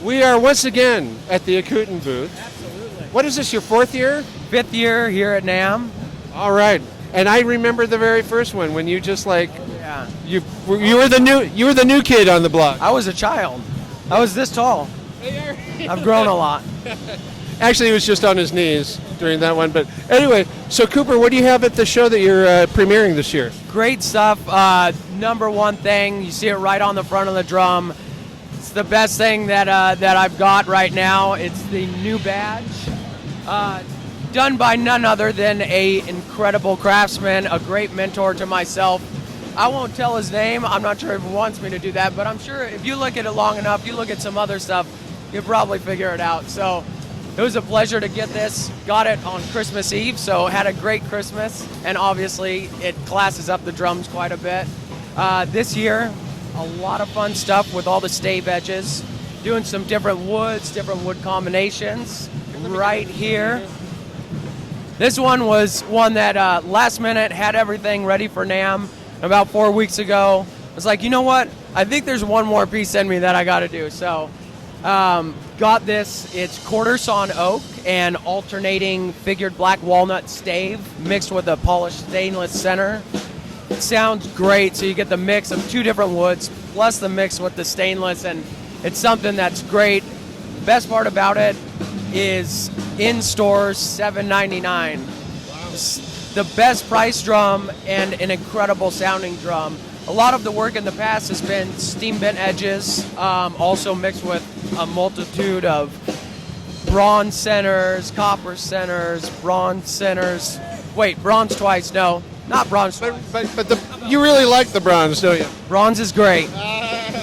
We are once again at the Acoutin booth. Absolutely. What is this, your fourth year? Fifth year here at NAMM. All right. And I remember the very first one when you just like Yeah. you were the new kid on the block. I was a child. I was this tall. I've grown a lot. Actually, he was just on his knees during that one. But anyway, so Cooper, what do you have at the show that you're premiering this year? Great stuff. Number one thing, you see it right on the front of the drum. It's the best thing that I've got right now. It's the new badge, done by none other than a incredible craftsman, a great mentor to myself. I won't tell his name. I'm not sure if he wants me to do that, but I'm sure if you look at it long enough, you look at some other stuff, you'll probably figure it out. So it was a pleasure to get this. Got it on Christmas Eve, so had a great Christmas, and obviously it classes up the drums quite a bit. This year, a lot of fun stuff with all the stave edges, doing some different woods, different wood combinations right here. This one was one that last minute had everything ready for NAMM about 4 weeks ago. I was like, you know what? I think there's one more piece in me that I got to do. So got this. It's quarter sawn oak and alternating figured black walnut stave mixed with a polished stainless center. It sounds great. So you get the mix of two different woods plus the mix with the stainless, and it's something that's great. Best part about it is in stores $7.99. Wow. The best price drum and an incredible sounding drum. A lot of the work in the past has been steam bent edges, also mixed with a multitude of bronze centers, copper centers, bronze centers. Wait, bronze twice? No, not bronze twice. But you really like the bronze, don't you? Bronze is great.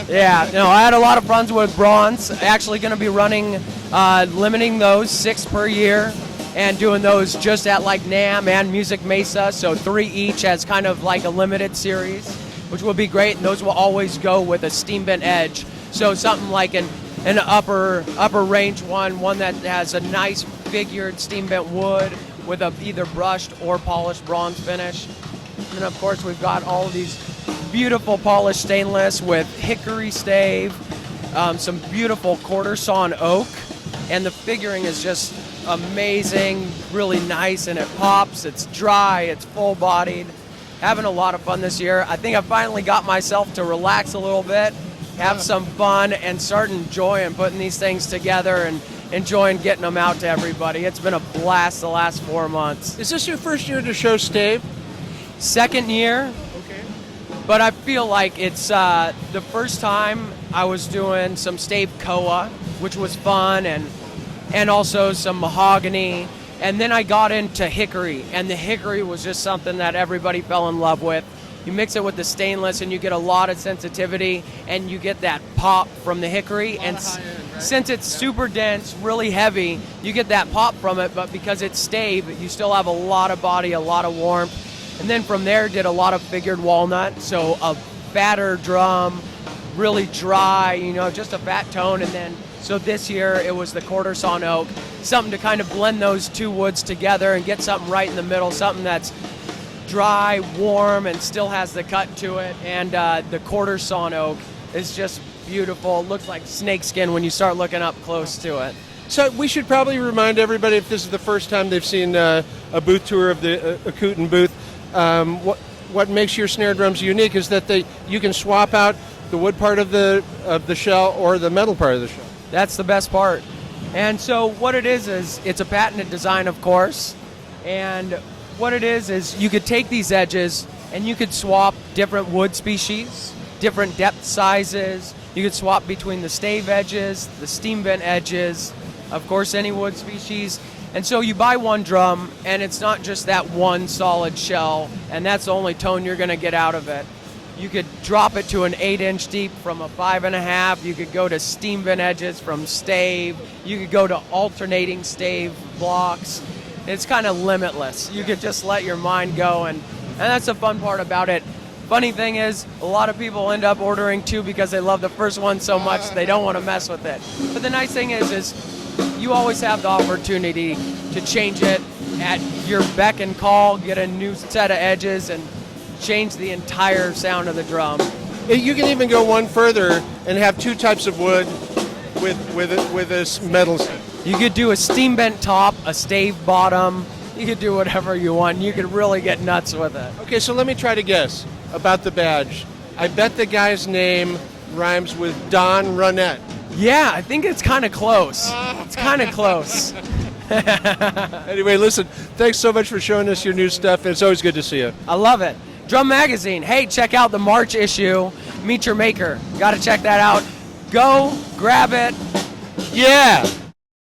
Yeah, no, I had a lot of fun with bronze. Actually going to be running, limiting those 6 per year and doing those just at like NAMM and Music Mesa, so 3 each as kind of like a limited series, which will be great, and those will always go with a steam bent edge. So something like an upper range one that has a nice figured steam bent wood with a either brushed or polished bronze finish. And of course we've got all of these beautiful polished stainless with hickory stave, some beautiful quarter sawn oak, and the figuring is just amazing, really nice, and it pops, it's dry, it's full bodied. Having a lot of fun this year. I think I finally got myself to relax a little bit, have some fun, and start enjoying putting these things together and enjoying getting them out to everybody. It's been a blast the last 4 months. Is this your first year to show stave? Second year. Okay. But I feel like it's the first time I was doing some stave koa, which was fun, and also some mahogany. And then I got into hickory, and the hickory was just something that everybody fell in love with. You mix it with the stainless, and you get a lot of sensitivity, and you get that pop from the hickory. And since it's super dense, really heavy, you get that pop from it, but because it's stave, you still have a lot of body, a lot of warmth. And then from there, did a lot of figured walnut, so a fatter drum, really dry, just a fat tone. And then, so this year, it was the quarter sawn oak, something to kind of blend those two woods together and get something right in the middle, something that's dry, warm, and still has the cut to it. And the quarter sawn oak is just beautiful. It looks like snakeskin when you start looking up close to it. So we should probably remind everybody, if this is the first time they've seen a booth tour of the Acoutin booth, what makes your snare drums unique is that you can swap out the wood part of the shell or the metal part of the shell. That's the best part. And so what it is it's a patented design, of course. And what it is you could take these edges and you could swap different wood species, different depth sizes. You could swap between the stave edges, the steam bent edges, of course any wood species. And so you buy one drum, and it's not just that one solid shell, and that's the only tone you're going to get out of it. You could drop it to an 8-inch deep from a 5.5. You could go to steam bent edges from stave. You could go to alternating stave blocks. It's kind of limitless. You could just let your mind go, and that's the fun part about it. Funny thing is, a lot of people end up ordering 2 because they love the first one so much they don't want to mess with it. But the nice thing is you always have the opportunity to change it at your beck and call, get a new set of edges, and change the entire sound of the drum. You can even go one further and have 2 types of wood with this metal set? You could do a steam bent top, a stave bottom. You could do whatever you want. You could really get nuts with it. Okay, so let me try to guess about the badge. I bet the guy's name rhymes with Don Runnett. Yeah, I think it's kind of close. It's kind of close. Anyway, listen, thanks so much for showing us your new stuff. It's always good to see you. I love it. Drum Magazine. Hey, check out the March issue. Meet Your Maker. Got to check that out. Go, grab it. Yeah.